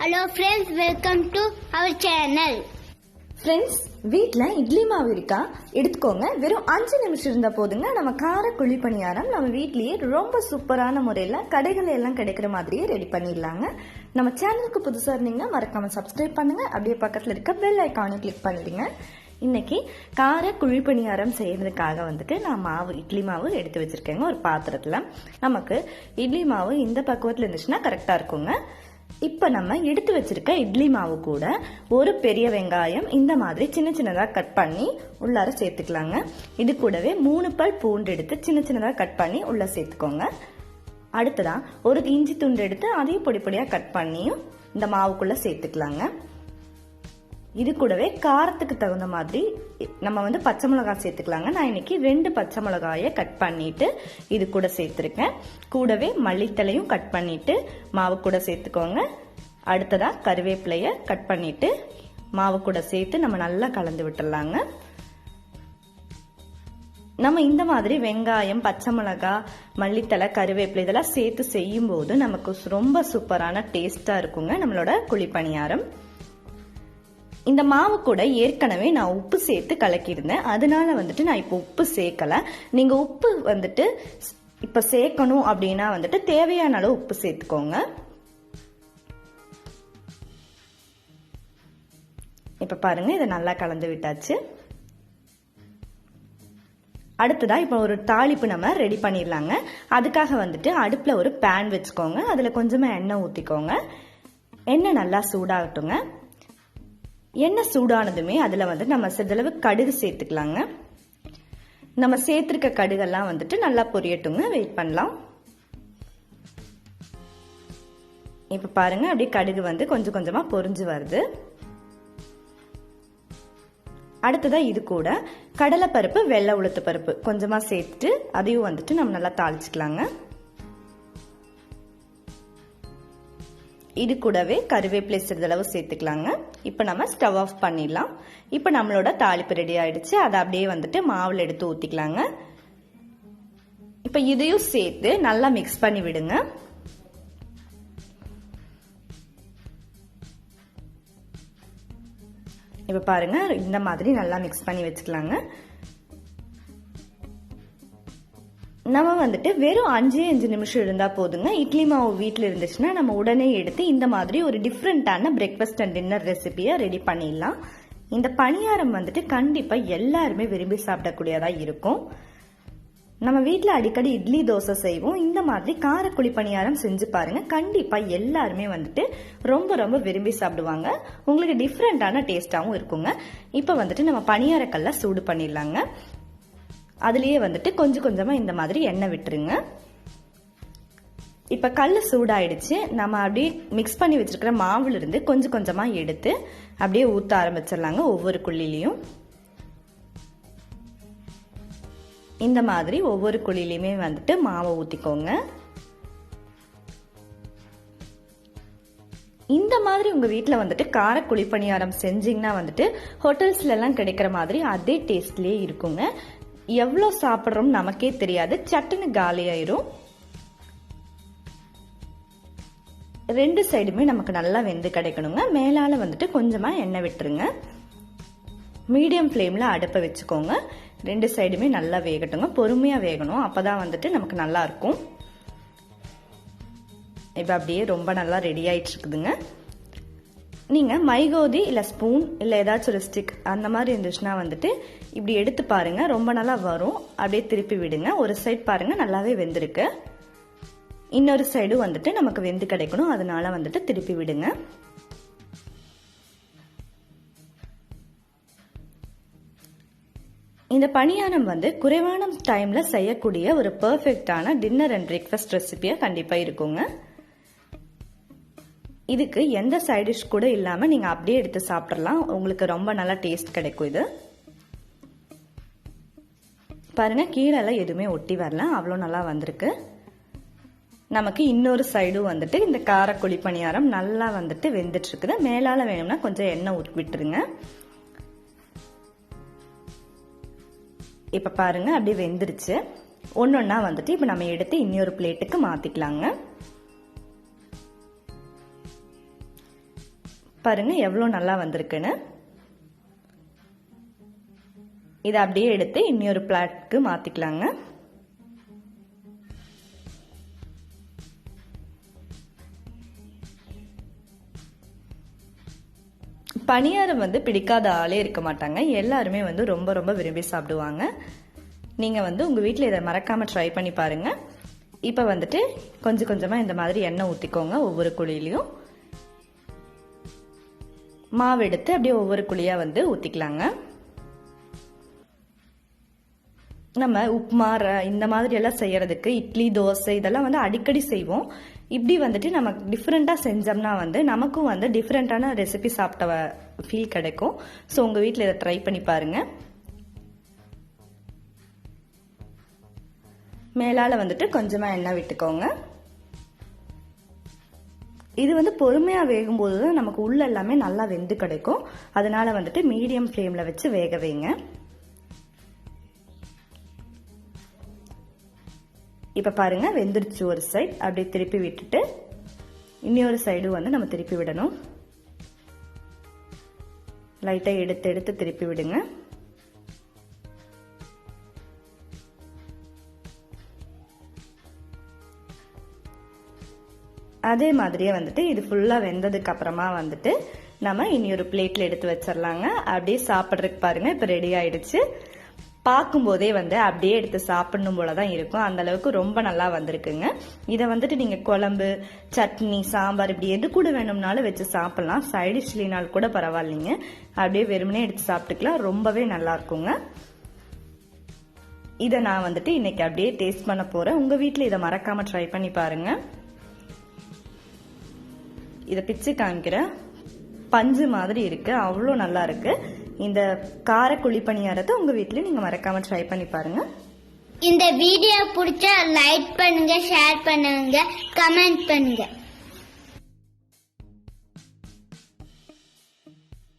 Hello friends, welcome to our channel. Friends, வீட்ல இட்லி மாவு இருக்கா? எடுத்துக்கோங்க. வெறும் 5 நிமிஷம் இருந்தா போதுங்க. நம்ம கார குழி பணியாரம் நம்ம வீட்லயே ரொம்ப சூப்பரான முறையில் கடைகள் எல்லாம் கிடைக்கிற மாதிரியே ரெடி பண்ணிடலாங்க. நம்ம சேனலுக்கு புதுசாக இருந்தீங்கன்னா மறக்காம சப்ஸ்கிரைப் பண்ணுங்க. அப்படியே பக்கத்தில் இருக்க பெல் ஐக்கானை கிளிக் பண்ணிடுங்க. இன்னைக்கு கார குழி பணியாரம் செய்யறதுக்காக நான் இட்லி மாவு எடுத்து வச்சிருக்கேங்க. ஒரு பாத்திரத்தில் நமக்கு இட்லி மாவு இந்த பக்குவத்தில் இருந்துச்சுன்னா கரெக்டாக இருக்குங்க. இப்போ நம்ம எடுத்து வச்சிருக்க இட்லி மாவு கூட ஒரு பெரிய வெங்காயம் இந்த மாதிரி சின்ன சின்னதாக கட் பண்ணி உள்ளார சேர்த்துக்கலாங்க. இது கூடவே 3 பல் பூண்டு எடுத்து சின்ன சின்னதாக கட் பண்ணி உள்ள சேர்த்துக்கோங்க. அடுத்ததா ஒரு இஞ்சி துண்டு எடுத்து அதையும் பொடி பொடியாக கட் பண்ணியும் இந்த மாவுக்குள்ள சேர்த்துக்கலாங்க. இது கூடவே காரத்துக்கு தகுந்த மாதிரி நம்ம பச்சை மிளகாய் சேர்த்துக்கலாங்க. நான் இன்னைக்கு 2 பச்சை மிளகாயை கட் பண்ணிட்டு இது கூட சேர்த்துருக்கேன். கூடவே மல்லித்தலையும் கட் பண்ணிட்டு மாவு கூட சேர்த்துக்கோங்க. அடுத்ததா கருவேப்பிலைய கட் பண்ணிட்டு மாவு கூட சேர்த்து நம்ம நல்லா கலந்து விட்டுடலாங்க. நம்ம இந்த மாதிரி வெங்காயம், பச்சை மிளகாய், மல்லித்தலை, கருவேப்பிலை இதெல்லாம் சேர்த்து செய்யும் போது நமக்கு ரொம்ப சூப்பரான டேஸ்டா இருக்குங்க நம்மளோட குழி பணியாரம். இந்த மாவு கூட ஏற்கனவே நான் உப்பு சேர்த்து கலக்கியிருந்தேன். அதனால நான் இப்போ உப்பு சேர்க்கல. நீங்க உப்பு இப்ப சேர்க்கணும் அப்படின்னா தேவையான அளவு உப்பு சேர்த்துக்கோங்க. இப்ப பாருங்க, இதை நல்லா கலந்து விட்டாச்சு. அடுத்ததா இப்போ ஒரு தாளிப்பு நம்ம ரெடி பண்ணிடலாங்க. அதுக்காக அடுப்புல ஒரு பேன் வச்சுக்கோங்க. அதுல கொஞ்சமா எண்ணெய் ஊத்திக்கோங்க. எண்ணெய் நல்லா சூடாகட்டுங்க. எண்ணெய் சூடானதுமே அதுல நம்ம சிறிதளவு கடுகு சேர்த்துக்கலாங்க. நம்ம சேர்த்திருக்க கடுகெல்லாம் நல்லா பொரியட்டுங்க. வெயிட் பண்ணலாம். இப்ப பாருங்க, அப்படியே கடுகு கொஞ்சம் கொஞ்சமா பொரிஞ்சு வருது. அடுத்ததா இது கூட கடலை பருப்பு, வெள்ளை உளுத்து பருப்பு கொஞ்சமா சேர்த்துட்டு அதையும் நம்ம நல்லா தாளிச்சுக்கலாங்க. இது கூடவே கருவேப்பிலை சிறிதளவு சேர்த்துக்கலாங்க. இப்போ நம்ம ஸ்டவ் ஆஃப் பண்ணிடலாம். இப்போ நம்மளோட தாளிப்பு ரெடி ஆயிடுச்சு. அதை அப்படியே மாவுல எடுத்து ஊத்திக்கலாங்க. இப்போ இதையும் சேர்த்து நல்லா மிக்ஸ் பண்ணி விடுங்க. இப்போ பாருங்க, இந்த மாதிரி நல்லா மிக்ஸ் பண்ணி வச்சுக்கலாங்க. நம்ம வெறும் 5 நிமிஷம் இருந்தா போதுங்க. இட்லி மாவு வீட்டில் இருந்துச்சுன்னா நம்ம உடனே எடுத்து இந்த மாதிரி ஒரு டிஃப்ரெண்டான பிரேக்ஃபாஸ்ட் அண்ட் டின்னர் ரெசிபியை ரெடி பண்ணிடலாம். இந்த பணியாரம் கண்டிப்பா எல்லாருமே விரும்பி சாப்பிடக்கூடியதா இருக்கும். நம்ம வீட்டில் அடிக்கடி இட்லி, தோசை செய்வோம். இந்த மாதிரி காரக்குழி பணியாரம் செஞ்சு பாருங்க. கண்டிப்பா எல்லாருமே ரொம்ப ரொம்ப விரும்பி சாப்பிடுவாங்க. உங்களுக்கு டிஃப்ரெண்டான டேஸ்டாவும் இருக்குங்க. இப்போ நம்ம பணியாரக்கல்ல சூடு பண்ணிடலாங்க. அதுலயே கொஞ்சம் கொஞ்சமா இந்த மாதிரி எண்ணெய் விட்டுருங்க. இப்ப கல்லு சூடாயிடுச்சு. நம்ம அப்படியே மிக்ஸ் பண்ணி வச்சிருக்கிற மாவுல இருந்து கொஞ்சம் கொஞ்சமா எடுத்து அப்படியே ஊத்த ஆரம்பிச்சிடலாங்க. ஒவ்வொரு குழிலையும் இந்த மாதிரி ஒவ்வொரு குழிலையுமே மாவை ஊத்திக்கோங்க. இந்த மாதிரி உங்க வீட்டுல கார குழி பணியாரம் செஞ்சீங்கன்னா ஹோட்டல்ஸ்ல எல்லாம் கிடைக்கிற மாதிரி அதே டேஸ்ட்லயே இருக்குங்க. எவ்வளவு சாப்பிடுறோம் நமக்கே தெரியாது. சட்டுன்னு காலி ஆயிரும். 2 சைடுமே நமக்கு நல்லா வெந்து கிடைக்கணுங்க. மேலால கொஞ்சமா எண்ணெய் விட்டுருங்க. மீடியம் ஃப்ளேம்ல அடுப்பை வச்சுக்கோங்க. 2 சைடுமே நல்லா வேகட்டுங்க. பொறுமையா வேகணும். அப்பதான் நமக்கு நல்லா இருக்கும். இப்ப அப்படியே ரொம்ப நல்லா ரெடி ஆயிட்டு இருக்குதுங்க. நீங்க மைகோதி இல்ல ஸ்பூன் இல்ல ஏதாச்சும் ஒரு ஸ்டிக் அந்த மாதிரி இருந்துச்சுன்னா இப்படி எடுத்து பாருங்க. ரொம்ப நல்லா வரும். அப்படியே திருப்பி விடுங்க. ஒரு சைடு பாருங்க நல்லாவே வெந்திருக்கு. இன்னொரு சைடு நமக்கு வெந்து கிடைக்கணும். அதனால திருப்பி விடுங்க. இந்த பணியாரம் குறைவான டைம்ல செய்யக்கூடிய ஒரு பெர்ஃபெக்ட்டான டின்னர் அண்ட் பிரேக்ஃபாஸ்ட் ரெசிபியா கண்டிப்பா இருக்குங்க. இதுக்கு எந்த சைட் டிஷ் கூட இல்லாம நீங்க அப்படியே எடுத்து சாப்பிடலாம். உங்களுக்கு ரொம்ப நல்லா டேஸ்ட் கிடைக்கும். இது பாருங்க, கீழே எதுவுமே ஒட்டி வரல. அவ்வளோ நல்லா வந்திருக்கு. நமக்கு இன்னொரு சைடும் இந்த காரக்குழி பணியாரம் நல்லா வெந்துட்டு இருக்குது. மேலால வேணும்னா கொஞ்சம் எண்ணெய் விட்டுருங்க. இப்ப பாருங்க, அப்படியே வெந்துருச்சு. ஒன்னொன்னா இப்ப நம்ம எடுத்து இன்னொரு பிளேட்டுக்கு மாத்திக்கலாங்க. பாருங்க எவ்வளோ நல்லா வந்திருக்குன்னு. இதை அப்படியே எடுத்து இன்னொரு பிளேட்க்கு மாத்திக்கலாங்க. பனியாரம் பிடிக்காத ஆளே இருக்க மாட்டாங்க. எல்லாருமே ரொம்ப ரொம்ப விரும்பி சாப்பிடுவாங்க. நீங்க உங்க வீட்டில் இதை மறக்காம ட்ரை பண்ணி பாருங்க. இப்போ கொஞ்சம் கொஞ்சமா இந்த மாதிரி எண்ணெய் ஊற்றிக்கோங்க. ஒவ்வொரு குழியிலையும் மாவு எடுத்து அப்படியே ஒவ்வொரு குழியா ஊற்றிக்கலாங்க. நம்ம உப்புமா இந்த மாதிரி எல்லாம் செய்யறதுக்கு இட்லி தோசை இதெல்லாம் அடிக்கடி செய்வோம். இப்படி நம்ம டிஃப்ரெண்ட்டாக செஞ்சோம்னா நமக்கும் டிஃப்ரெண்ட்டான ரெசிபி சாப்பிட்ட ஃபீல் கிடைக்கும். ஸோ உங்கள் வீட்டில் இதை ட்ரை பண்ணி பாருங்க. மேலால் கொஞ்சமாக எண்ணெய் விட்டுக்கோங்க. இது பொறுமையாக வேகும்போது தான் நமக்கு உள்ள எல்லாமே நல்லா வெந்து கிடைக்கும். அதனால மீடியம் ஃப்ளேமில் வச்சு வேக வைங்க. இப்போ பாருங்க வெந்துருச்சு. ஒரு சைடு அப்படியே திருப்பி விட்டுட்டு இன்னொரு சைடு நம்ம திருப்பி விடணும். லைட்டாக எடுத்து எடுத்து திருப்பி விடுங்க. அதே மாதிரியே இது ஃபுல்லாக வெந்ததுக்கு அப்புறமா நம்ம இன்னொரு பிளேட்ல எடுத்து வச்சிடலாங்க. அப்படியே சாப்பிட்றதுக்கு பாருங்க இப்போ ரெடி ஆயிடுச்சு. பார்க்கும்போதே அப்படியே எடுத்து சாப்பிடணும் போலதான் இருக்கும். அந்த அளவுக்கு ரொம்ப நல்லா வந்திருக்குங்க. இதை நீங்க குழம்பு சட்னி சாம்பார் இப்படி எது கூட வேணும்னாலும் வச்சு சாப்பிடலாம். சைடிஷ்லினால் கூட பரவாயில்லைங்க. அப்படியே வெறுமனே எடுத்து சாப்பிட்டுக்கலாம். ரொம்பவே நல்லா இருக்குங்க. இதை நான் இன்னைக்கு அப்படியே டேஸ்ட் பண்ண போறேன். உங்க வீட்டில் இதை மறக்காம ட்ரை பண்ணி பாருங்க. இதை பிச்சு காமிக்கிறேன். பஞ்சு மாதிரி இருக்கு. அவ்வளோ நல்லா இருக்கு. இந்த கார குழி பணியாரத்தை உங்க வீட்ல நீங்க மறக்காம ட்ரை பண்ணி பாருங்க. இந்த வீடியோ பிடிச்சா லைக் பண்ணுங்க, ஷேர் பண்ணுங்க, கமெண்ட் பண்ணுங்க.